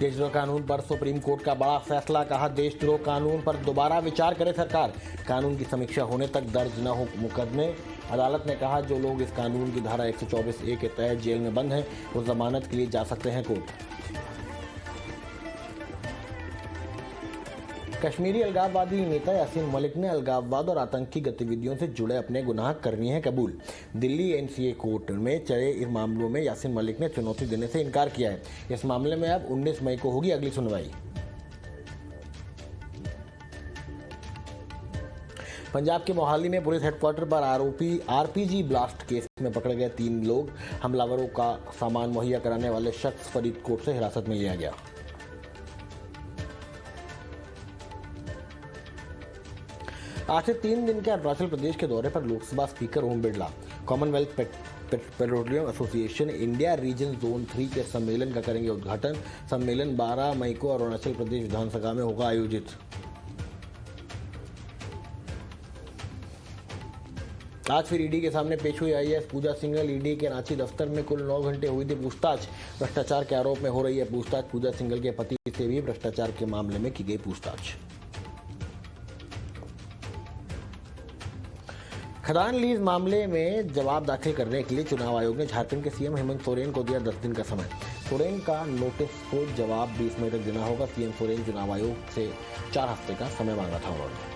देशद्रोह कानून पर सुप्रीम कोर्ट का बड़ा फैसला, कहा देशद्रोह कानून पर दोबारा विचार करे सरकार। कानून की समीक्षा होने तक दर्ज न हो मुकदमे। अदालत ने कहा जो लोग इस कानून की धारा 124A के तहत जेल में बंद हैं वो जमानत के लिए जा सकते हैं कोर्ट। कश्मीरी अलगाववादी नेता यासीन मलिक ने अलगाववाद और आतंकी गतिविधियों से जुड़े अपने गुनाह कर लिए हैं कबूल। दिल्ली NCA कोर्ट में चले इस मामलों में यासीन मलिक ने चुनौती देने से इनकार किया है। इस मामले में अब 19 मई को होगी अगली सुनवाई। पंजाब के मोहाली में पुलिस हेडक्वार्टर पर आरोपी RPG ब्लास्ट केस में पकड़े गए 3 लोग। हमलावरों का सामान मुहैया कराने वाले शख्स फरीदकोट से हिरासत में लिया गया। आज से 3 दिन के अरुणाचल प्रदेश के दौरे पर Lok Sabha speaker Om Birla Commonwealth petroleum association India region zone 3 के सम्मेलन का करेंगे उद्घाटन। सम्मेलन 12 मई को अरुणाचल प्रदेश विधानसभा में होगा आयोजित। आज फिर ईडी के सामने पेश हुई IAS पूजा सिंघल। ईडी के रांची दफ्तर में कुल 9 घंटे हुई थी पूछताछ। भ्रष्टाचार के आरोप में हो रही है पूछताछ। पूजा सिंघल के पति से भी भ्रष्टाचार के मामले में की गई पूछताछ। खदान लीज मामले में जवाब दाखिल करने के लिए चुनाव आयोग ने झारखंड के CM हेमंत सोरेन को दिया 10 दिन का समय। सोरेन का नोटिस को जवाब 20 मई तक देना होगा। CM सोरेन चुनाव आयोग से 4 हफ्ते का समय मांगा था उन्होंने।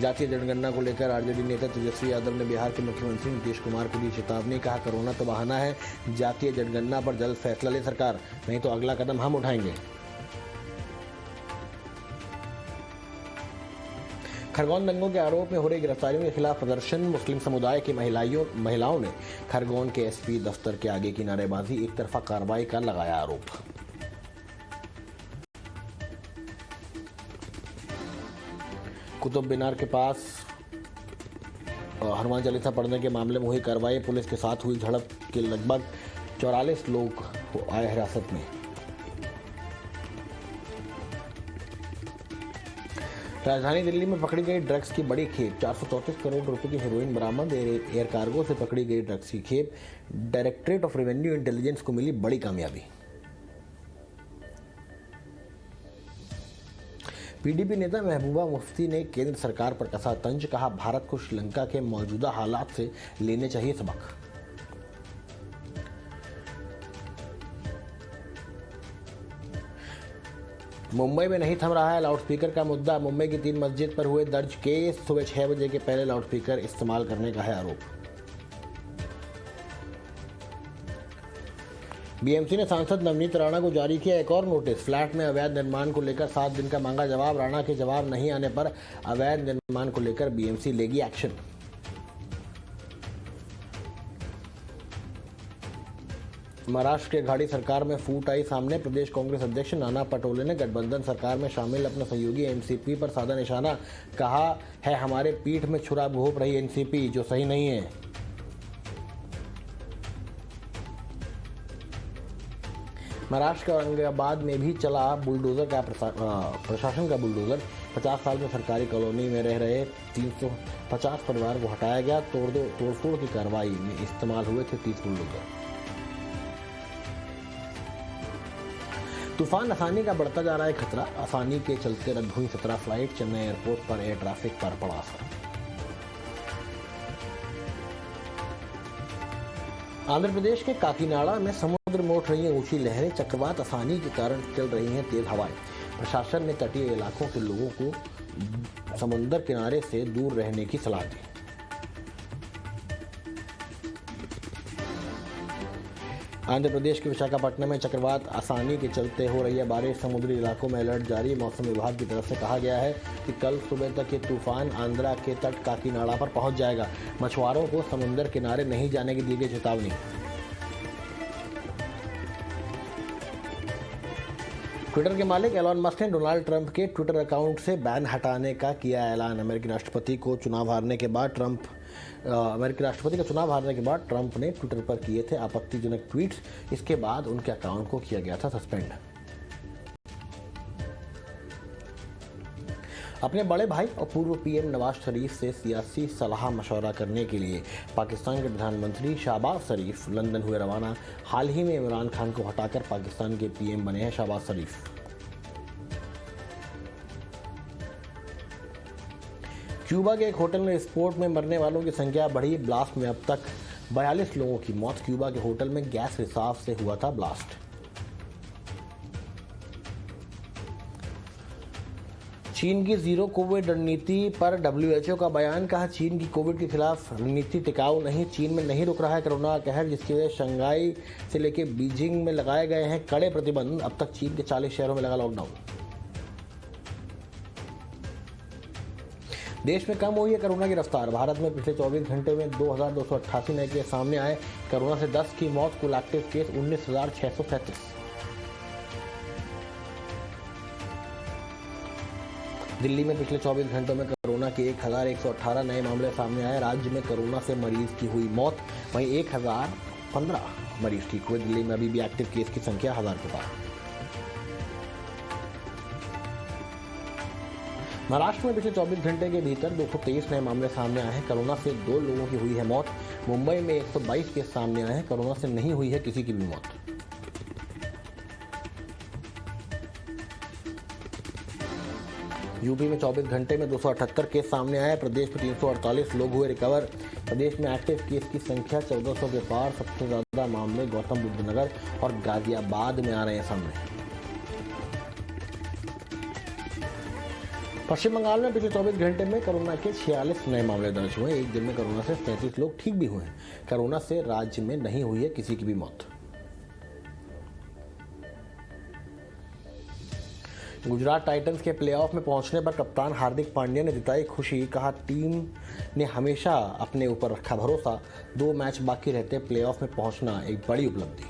जातीय जनगणना को लेकर RJD नेता तेजस्वी यादव ने बिहार के मुख्यमंत्री नीतीश कुमार को दी चेतावनी। कहा कोरोना तो बहाना है, जातीय जनगणना पर जल्द फैसला ले सरकार, नहीं तो अगला कदम हम उठाएंगे। खरगोन दंगों के आरोप में हो रही गिरफ्तारियों के खिलाफ प्रदर्शन। मुस्लिम समुदाय की महिलाओं ने खरगोन के SP दफ्तर के आगे की नारेबाजी, एक तरफा कार्रवाई का लगाया आरोप। कुतुब मीनार के पास हनुमान चालीसा पढ़ने के मामले में हुई कार्रवाई। पुलिस के साथ हुई झड़प के लगभग 44 लोग आए हिरासत में। राजधानी दिल्ली में पकड़ी गई ड्रग्स की बड़ी खेप। 434 करोड़ रुपए की हेरोइन बरामद। एयर कार्गो से पकड़ी गई ड्रग्स की खेप। डायरेक्टरेट ऑफ रेवेन्यू इंटेलिजेंस को मिली बड़ी कामयाबी। PDP नेता महबूबा मुफ्ती ने केंद्र सरकार पर कसा तंज। कहा भारत को श्रीलंका के मौजूदा हालात से लेने चाहिए सबक। मुंबई में नहीं थम रहा है लाउडस्पीकर का मुद्दा। मुंबई की 3 मस्जिद पर हुए दर्ज केस। सुबह 6 बजे के पहले लाउडस्पीकर इस्तेमाल करने का है आरोप। BMC ने सांसद नवनीत राणा को जारी किया एक और नोटिस। फ्लैट में अवैध निर्माण को लेकर 7 दिन का मांगा जवाब। राणा के जवाब नहीं आने पर अवैध निर्माण को लेकर BMC लेगी एक्शन। महाराष्ट्र के घाटी सरकार में फूट आई सामने। प्रदेश कांग्रेस अध्यक्ष नाना पटोले ने गठबंधन सरकार में शामिल अपने सहयोगी NCP पर साधा निशाना। कहा है हमारे पीठ में छुरा घोंप रही NCP, जो सही नहीं है। महाराष्ट्र के औरंगाबाद में भी चला बुलडोजर का प्रशासन का बुलडोजर। 50 साल में सरकारी कॉलोनी में रह रहे 350 परिवार को हटाया गया। तोड़फोड़ की कार्रवाई में इस्तेमाल हुए थे 30 बुलडोजर। तूफान आसानी का बढ़ता जा रहा है खतरा। आसानी के चलते रद्द हुई 17 फ्लाइट। चेन्नई एयरपोर्ट पर एयर ट्रैफिक पर पड़ा असर। आंध्र प्रदेश के काकीनाडा में समुद्र मोट रही हैं ऊंची लहरें। चक्रवात आसानी के कारण चल रही हैं तेज हवाएं। प्रशासन ने तटीय इलाकों के लोगों को समुद्र किनारे से दूर रहने की सलाह दी। आंध्र प्रदेश के विशाखापट्टनम में चक्रवात आसानी के चलते हो रही है बारिश। समुद्री इलाकों में अलर्ट जारी। मौसम विभाग की तरफ से कहा गया है कि कल सुबह तक ये तूफान आंध्रा के तट काकीनाडा पर पहुंच जाएगा। मछुआरों को समुद्र किनारे नहीं जाने की दी गई चेतावनी। ट्विटर के मालिक एलॉन मस्क ने डोनाल्ड ट्रंप के ट्विटर अकाउंट से बैन हटाने का किया ऐलान। अमेरिकी राष्ट्रपति का चुनाव हारने के बाद ट्रंप ने ट्विटर पर किए थे आपत्तिजनक ट्वीट्स। इसके बाद उनके अकाउंट को किया गया था सस्पेंड। अपने बड़े भाई और पूर्व पीएम नवाज शरीफ से सियासी सलाह मशवरा करने के लिए पाकिस्तान के प्रधानमंत्री शहबाज शरीफ लंदन हुए रवाना। हाल ही में इमरान खान को हटाकर पाकिस्तान के पीएम बने हैं शहबाज शरीफ। क्यूबा के एक होटल में विस्फोट में मरने वालों की संख्या बढ़ी। ब्लास्ट में अब तक 42 लोगों की मौत। क्यूबा के होटल में गैस रिसाव से हुआ था ब्लास्ट। चीन की जीरो कोविड रणनीति पर डब्ल्यूएचओ का बयान। कहा, चीन की कोविड के खिलाफ रणनीति टिकाऊ नहीं। चीन में नहीं रुक रहा है कोरोना का कहर, जिसकी वजह शंघाई से लेकर बीजिंग में लगाए गए हैं कड़े प्रतिबंध। अब तक चीन के 40 शहरों में लगा लॉकडाउन। देश में कम हुई है कोरोना की रफ्तार। भारत में पिछले 24 घंटे में 2288 नए केस सामने आए। कोरोना से 10 की मौत। कुल एक्टिव केस 19,637। दिल्ली में पिछले 24 घंटों में कोरोना के 1,118 नए मामले सामने आए। राज्य में कोरोना से मरीज की हुई मौत। वहीं 1,015 मरीज ठीक हुए। दिल्ली में अभी भी एक्टिव केस की संख्या 1000 के पार। महाराष्ट्र में पिछले 24 घंटे के भीतर 223 नए मामले सामने आए हैं। कोरोना से 2 लोगों की हुई है मौत। मुंबई में 122 केस सामने आए हैं। कोरोना से नहीं हुई है किसी की भी मौत। यूपी में 24 घंटे में 278 केस सामने आए। प्रदेश में 348 लोग हुए रिकवर। प्रदेश में एक्टिव केस की संख्या 1400 के पार। सबसे ज्यादा मामले गौतम बुद्ध नगर और गाजियाबाद में आ रहे हैं सामने। पश्चिम बंगाल में पिछले 24 घंटे में कोरोना के 46 नए मामले दर्ज हुए। एक दिन में कोरोना से 33 लोग ठीक भी हुए हैं। कोरोना से राज्य में नहीं हुई है किसी की भी मौत। गुजरात टाइटंस के प्लेऑफ में पहुंचने पर कप्तान हार्दिक पांड्या ने जताई खुशी। कहा, टीम ने हमेशा अपने ऊपर रखा भरोसा। 2 मैच बाकी रहते प्लेऑफ में पहुंचना एक बड़ी उपलब्धि।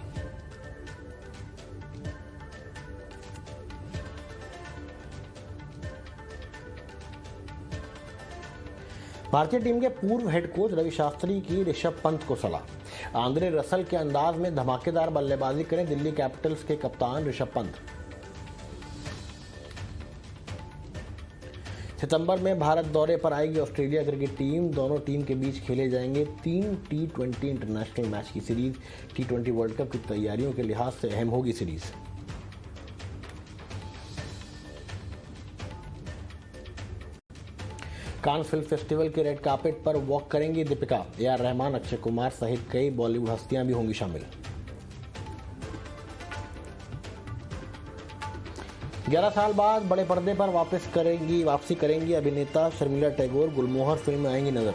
भारतीय टीम के पूर्व हेड कोच रवि शास्त्री की ऋषभ पंत को सलाह। आंद्रे रसल के अंदाज में धमाकेदार बल्लेबाजी करें दिल्ली कैपिटल्स के कप्तान ऋषभ पंत। सितंबर में भारत दौरे पर आएगी ऑस्ट्रेलिया क्रिकेट टीम। दोनों टीम के बीच खेले जाएंगे 3 T20 इंटरनेशनल मैच की सीरीज। T20 वर्ल्ड कप की तैयारियों के लिहाज से अहम होगी सीरीज। कान फिल्म फेस्टिवल के रेड कार्पेट पर वॉक करेंगी दीपिका। AR रहमान, अक्षय कुमार सहित कई बॉलीवुड हस्तियां भी होंगी शामिल। 11 साल बाद बड़े पर्दे पर वापसी करेंगी अभिनेता शर्मिला टैगोर। गुलमोहर फिल्म में आएंगी नजर।